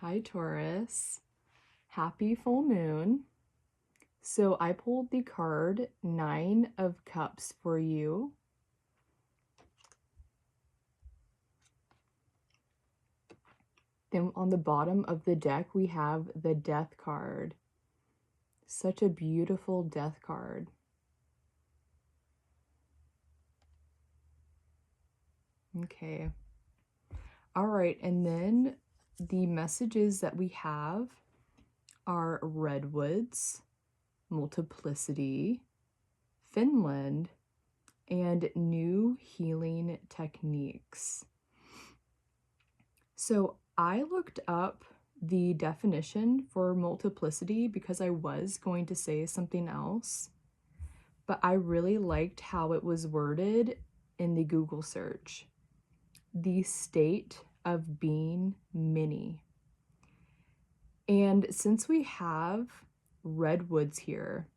Hi, Taurus. Happy full moon. So I pulled the card 9 of Cups for you. Then on the bottom of the deck, we have the Death card. Such a beautiful Death card. Okay. All right, and then the messages that we have are redwoods, multiplicity, Finland, and new healing techniques. So I looked up the definition for multiplicity because I was going to say something else, but I really liked how it was worded in the Google search. The state of being many. And since we have redwoods here,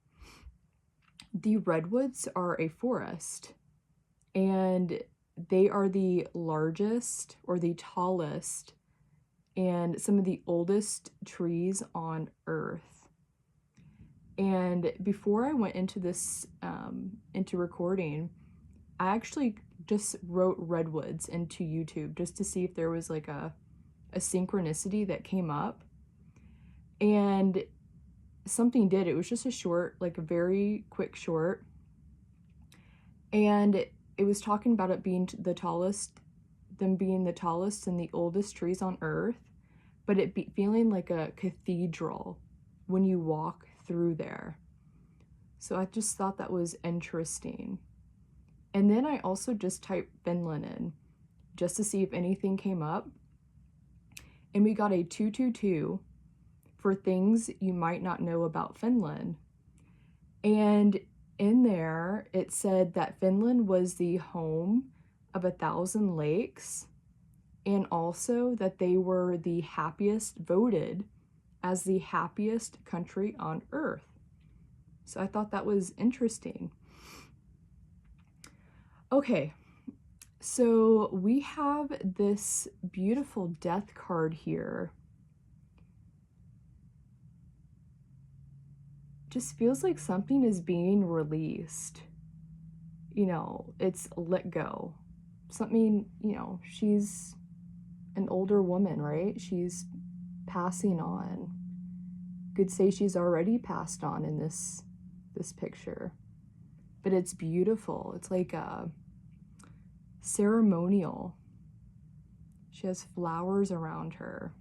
the redwoods are a forest, and they are the largest or the tallest and some of the oldest trees on Earth. And before I went into this, into recording, I actually just wrote redwoods into YouTube just to see if there was like a synchronicity that came up. And something did. It was just a short, like a very quick short. And it was talking about it being the tallest, them being the tallest and the oldest trees on Earth, but it be feeling like a cathedral when you walk through there. So I just thought that was interesting. And then I also just typed Finland in just to see if anything came up. And we got a 222 for things you might not know about Finland. And in there, it said that Finland was the home of 1,000 lakes, and also that they were the happiest, voted as the happiest country on Earth. So I thought that was interesting. Okay, so we have this beautiful death card here. Just feels like something is being released. You know, it's let go. Something, you know, she's an older woman, right? She's passing on. Could say she's already passed on in this picture. But it's beautiful. It's like a ceremonial. She has flowers around her.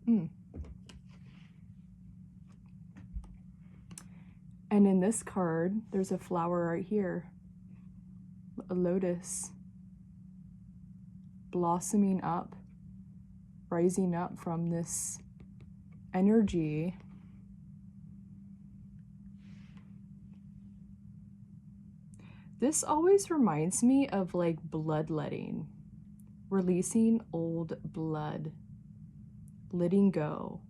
And in this card, there's a flower right here, a lotus, blossoming up, rising up from this energy. This always reminds me of like bloodletting, releasing old blood, letting go,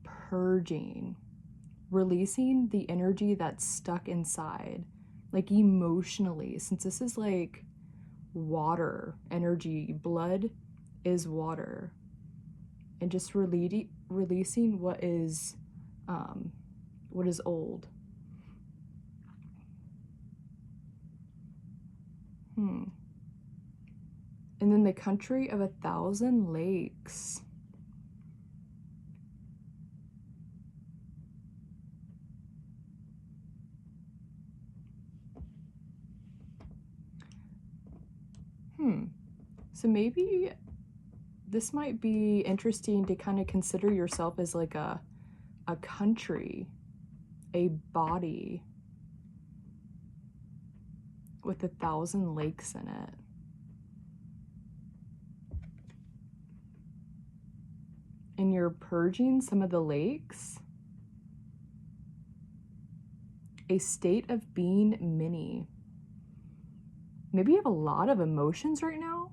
purging, releasing the energy that's stuck inside, like emotionally, since this is like water energy, blood is water, and just releasing what is old. And then the country of 1,000 lakes. So maybe this might be interesting to kind of consider yourself as like a country, a body with 1,000 lakes in it. And you're purging some of the lakes. A state of being many. Maybe you have a lot of emotions right now.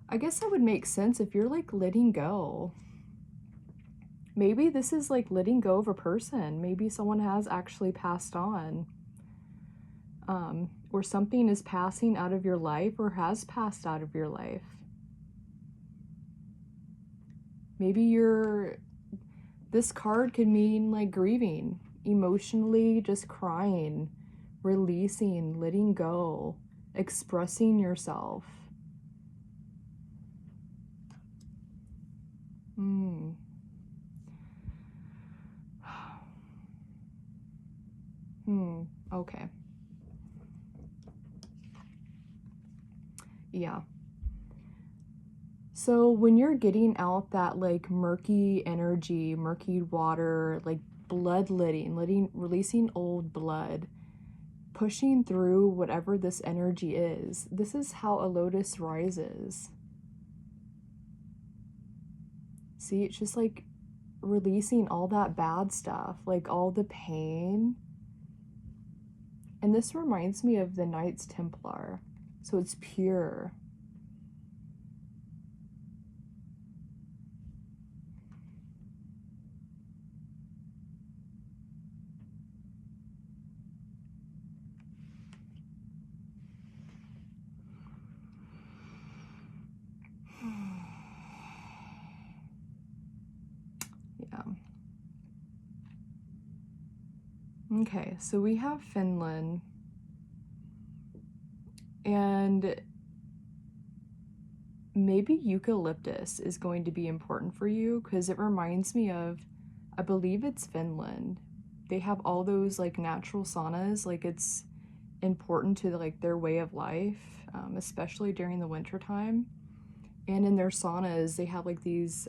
I guess that would make sense if you're like letting go. Maybe this is like letting go of a person. Maybe someone has actually passed on. Or something is passing out of your life or has passed out of your life. Maybe this card could mean like grieving, emotionally just crying, releasing, letting go, expressing yourself. Okay. Yeah. So when you're getting out that like murky energy, murky water, like bloodletting, releasing old blood, pushing through whatever this energy is, this is how a lotus rises. See, it's just like releasing all that bad stuff, like all the pain. And this reminds me of the Knights Templar. So it's pure. Yeah. Okay, so we have Finland. And maybe eucalyptus is going to be important for you because it reminds me of, I believe it's Finland. They have all those like natural saunas, like it's important to like their way of life, especially during the winter time. And in their saunas, they have like these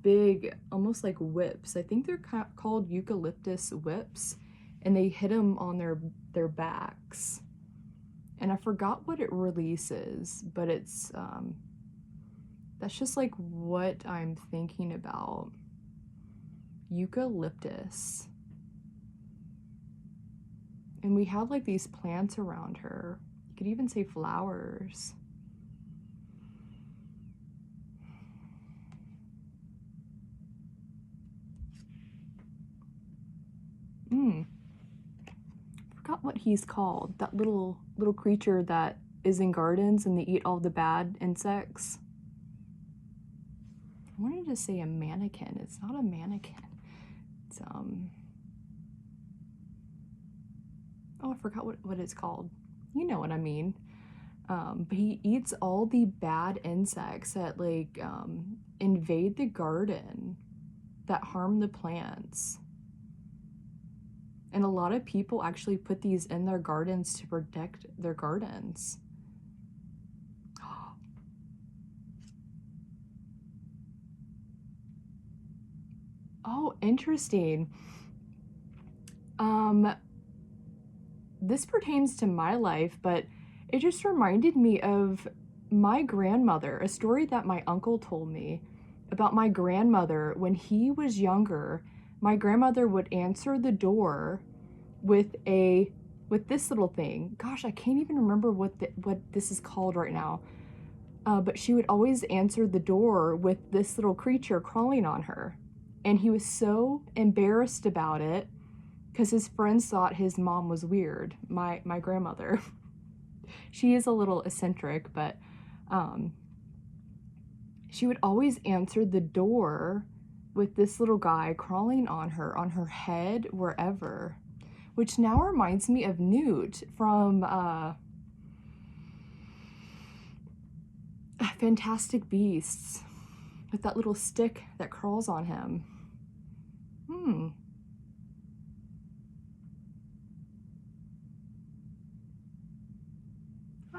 big, almost like whips. I think they're called eucalyptus whips, and they hit them on their backs. And I forgot what it releases, but it's that's just like what I'm thinking about. Eucalyptus. And we have like these plants around her. You could even say flowers. Forgot what he's called. That little creature that is in gardens and they eat all the bad insects. I wanted to say a mannequin. It's not a mannequin. It's oh, I forgot what it's called. You know what I mean. But he eats all the bad insects that like invade the garden, that harm the plants. And a lot of people actually put these in their gardens to protect their gardens. Oh, interesting. This pertains to my life, but it just reminded me of my grandmother, a story that my uncle told me about my grandmother. When he was younger, my grandmother would answer the door with this little thing. Gosh, I can't even remember what this is called right now. But she would always answer the door with this little creature crawling on her. And he was so embarrassed about it because his friends thought his mom was weird, my grandmother. She is a little eccentric, but she would always answer the door with this little guy crawling on her head, wherever. Which now reminds me of Newt from Fantastic Beasts, with that little stick that crawls on him.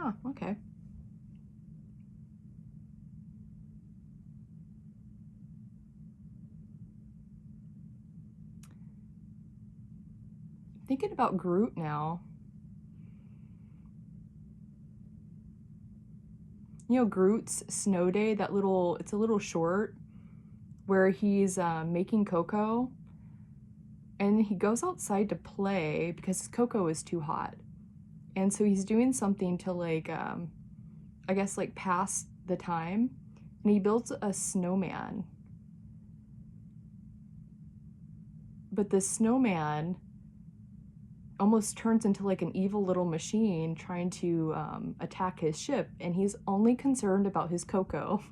Oh, okay. Thinking about Groot now. You know Groot's Snow Day, it's a little short where he's making cocoa, and he goes outside to play because his cocoa is too hot. And so he's doing something to like, I guess like pass the time, and he builds a snowman. But this snowman almost turns into like an evil little machine trying to attack his ship, and he's only concerned about his cocoa.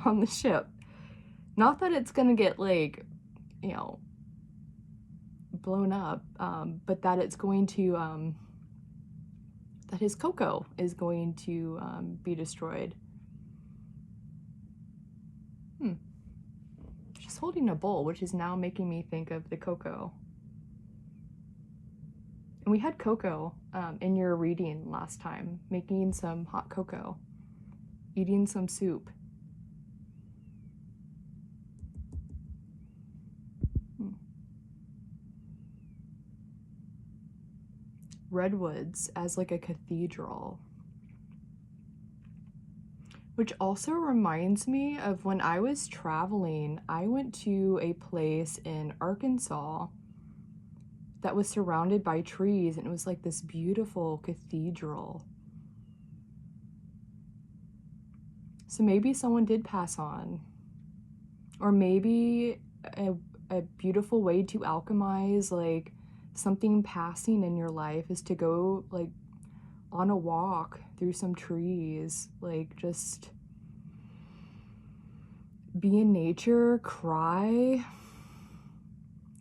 on the ship. Not that it's gonna get, like, you know, blown up, but that it's going to, that his cocoa is going to be destroyed. She's holding a bowl, which is now making me think of the cocoa. And we had cocoa in your reading last time, making some hot cocoa, eating some soup. Redwoods as like a cathedral. Which also reminds me of when I was traveling, I went to a place in Arkansas that was surrounded by trees, and it was like this beautiful cathedral. So maybe someone did pass on, or maybe a beautiful way to alchemize like something passing in your life is to go like on a walk through some trees, like just be in nature, cry.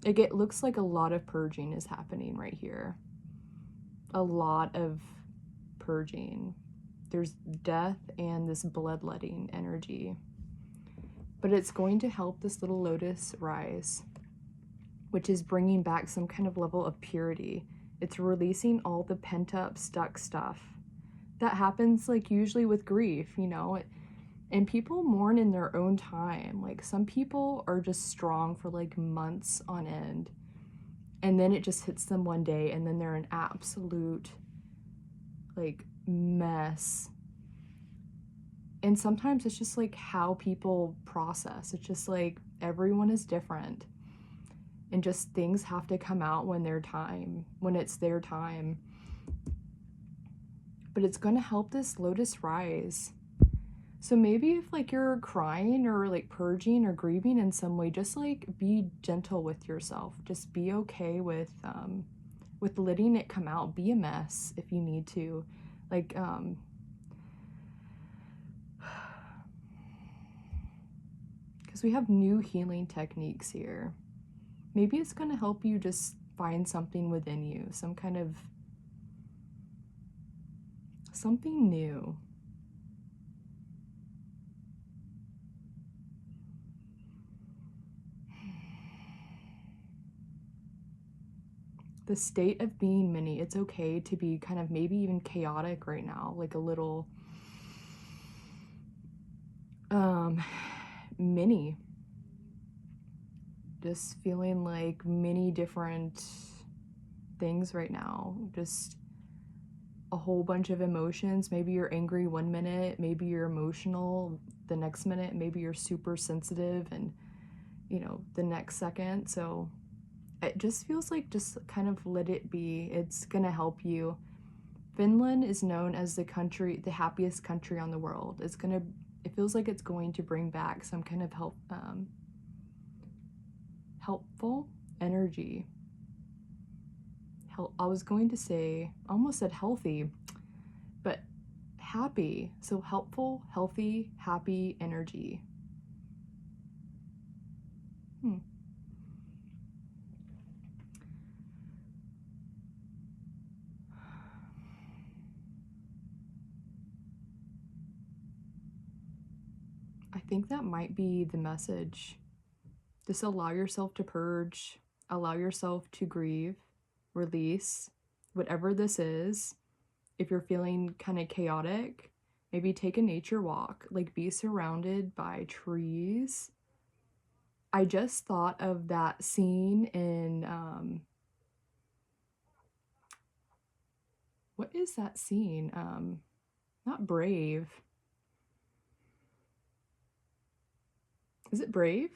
Like, it looks like a lot of purging is happening right here. A lot of purging. There's death and this bloodletting energy. But it's going to help this little lotus rise, which is bringing back some kind of level of purity. It's releasing all the pent-up, stuck stuff. That happens, like, usually with grief, you know? And people mourn in their own time. Like, some people are just strong for, like, months on end. And then it just hits them one day, and then they're an absolute, like, mess. And sometimes it's just, like, how people process. It's just, like, everyone is different. And just things have to come out when it's their time. But it's going to help this lotus rise. So maybe if like you're crying or like purging or grieving in some way, just like be gentle with yourself. Just be okay with letting it come out. Be a mess if you need to. Like because we have new healing techniques here. Maybe it's going to help you just find something within you, some kind of something new. The state of being mini. It's okay to be kind of maybe even chaotic right now, like a little mini. Just feeling like many different things right now. Just a whole bunch of emotions. Maybe you're angry one minute, maybe you're emotional the next minute, maybe you're super sensitive and, you know, the next second. So it just feels like just kind of let it be. It's gonna help you. Finland is known as the happiest country on the world. It feels like it's going to bring back some kind of helpful energy. I was going to say, almost said healthy, but happy. So helpful, healthy, happy energy. I think that might be the message. Just allow yourself to purge, allow yourself to grieve, release, whatever this is. If you're feeling kind of chaotic, maybe take a nature walk, like be surrounded by trees. I just thought of that scene in, what is that scene? Not Brave. Is it Brave?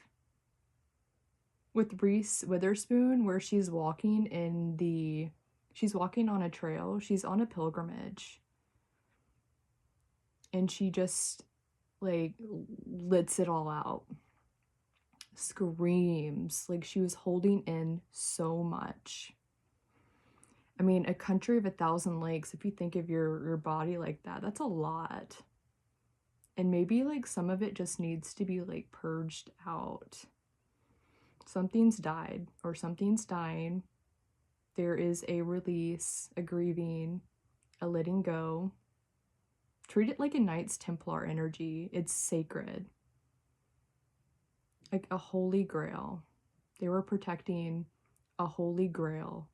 With Reese Witherspoon, where she's walking on a trail, she's on a pilgrimage, and she just like lets it all out, screams, like she was holding in so much. I mean, a country of 1,000 lakes, if you think of your body like that, that's a lot. And maybe like some of it just needs to be like purged out. Something's died or something's dying. There is a release, a grieving, a letting go. Treat it like a Knights Templar energy. It's sacred. Like a holy grail. They were protecting a holy grail.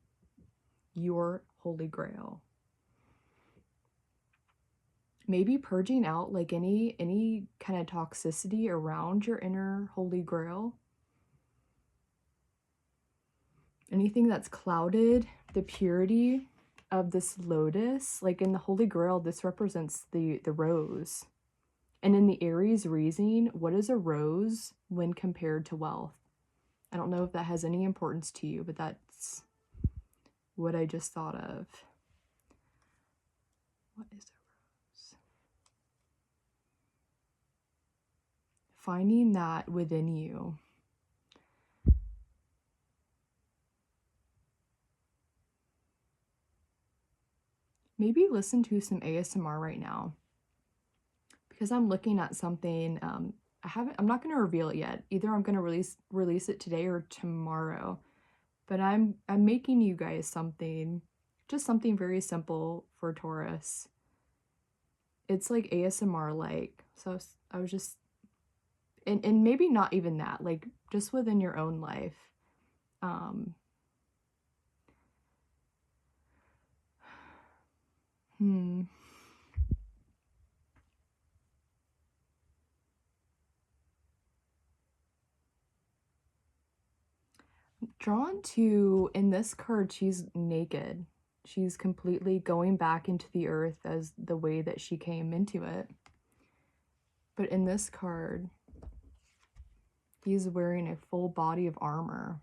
Your holy grail. Maybe purging out like any kind of toxicity around your inner holy grail. Anything that's clouded the purity of this lotus. Like in the holy grail, this represents the rose. And in the Aries reasoning, what is a rose when compared to wealth? I don't know if that has any importance to you, but that's what I just thought of. What is a rose? Finding that within you. Maybe listen to some ASMR right now. Because I'm looking at something, I'm not going to reveal it yet. Either I'm going to release it today or tomorrow. But I'm making you guys something, just something very simple for Taurus. It's like ASMR like. So I was just, and maybe not even that, like just within your own life. Drawn to, in this card, she's naked. She's completely going back into the earth as the way that she came into it. But in this card, he's wearing a full body of armor.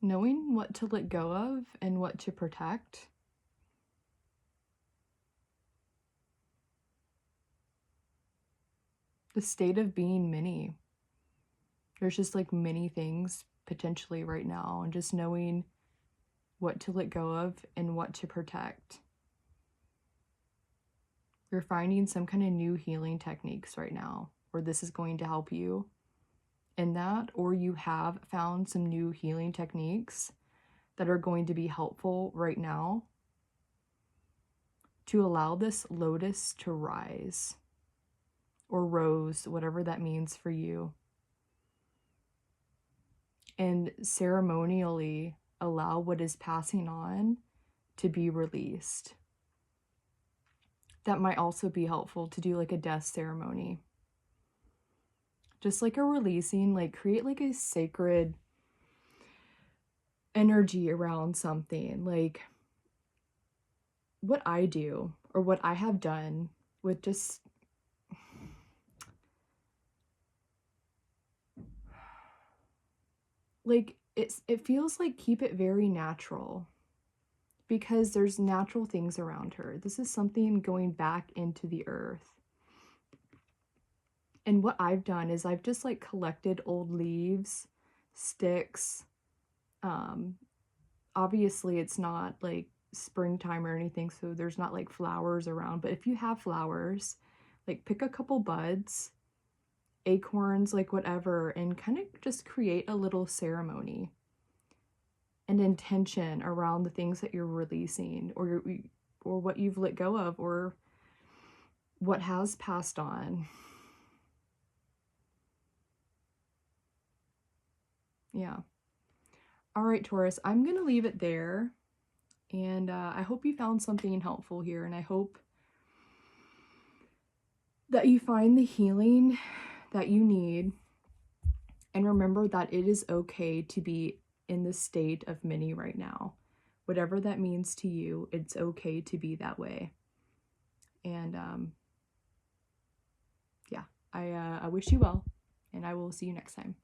Knowing what to let go of and what to protect. The state of being many. There's just like many things potentially right now, and just knowing what to let go of and what to protect. You're finding some kind of new healing techniques right now, where this is going to help you in that, or you have found some new healing techniques that are going to be helpful right now to allow this lotus to rise, or rose, whatever that means for you, and ceremonially allow what is passing on to be released. That might also be helpful to do like a death ceremony. Just like a releasing, like create like a sacred energy around something. Like what I do, or what I have done with just like it feels like keep it very natural, because there's natural things around her. This is something going back into the earth. And what I've done is I've just like collected old leaves, sticks. Obviously it's not like springtime or anything, so there's not like flowers around, but if you have flowers, like pick a couple buds, acorns, like whatever, and kind of just create a little ceremony and intention around the things that you're releasing, or what you've let go of, or what has passed on. Yeah. All right, Taurus, I'm going to leave it there. And I hope you found something helpful here. And I hope that you find the healing that you need. And remember that it is okay to be in the state of many right now. Whatever that means to you, it's okay to be that way. And yeah, I wish you well. And I will see you next time.